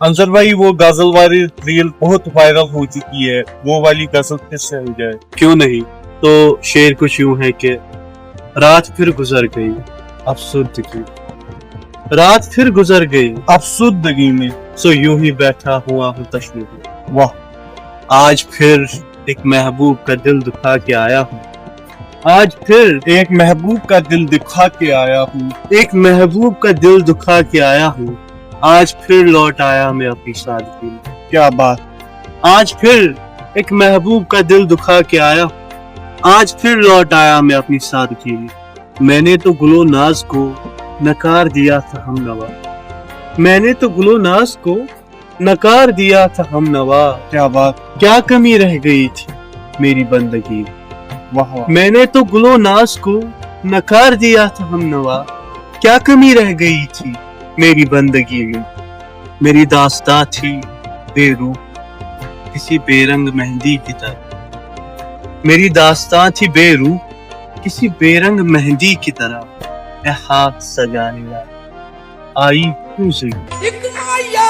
अंसर भाई वो गजल वाली रील बहुत वायरल हो चुकी है, वो वाली गजल किससे हो जाए? क्यों नहीं। तो शेर कुछ यूं है कि रात फिर गुजर गई अफसुर्दगी, रात फिर गुजर गई अफसुर्दगी में। सो यूं ही बैठा हुआ हूँ तशवीर में। वाह, आज फिर एक महबूब का दिल दुखा के आया हूँ, आज फिर एक महबूब का दिल दिखा के आया हूँ, एक महबूब का दिल दुखा के आया हूँ, आज फिर लौट आया मैं अपनी सादगी में। क्या बात। आज फिर एक महबूब का दिल दुखा के आया हूँ, आज फिर लौट आया मैं अपनी सादगी में। मैंने तो गुलो नाज को नकार दिया था हम नवा, मैंने तो गुलो नाज को नकार दिया था हम नवा। क्या बात। क्या कमी रह गई थी मेरी बंदगी में, वाह वाह। मैंने तो गुलो नाज को नकार दिया था हम नवा। क्या कमी रह गई थी मेरी बंदगी में। मेरी दास्तां थी बेरूह किसी बेरंग मेहंदी की तरह, मेरी दास्तां थी बेरूह किसी बेरंग मेहंदी की तरह। ए हाथ सजाने वाली आई क्यों सही। एक आया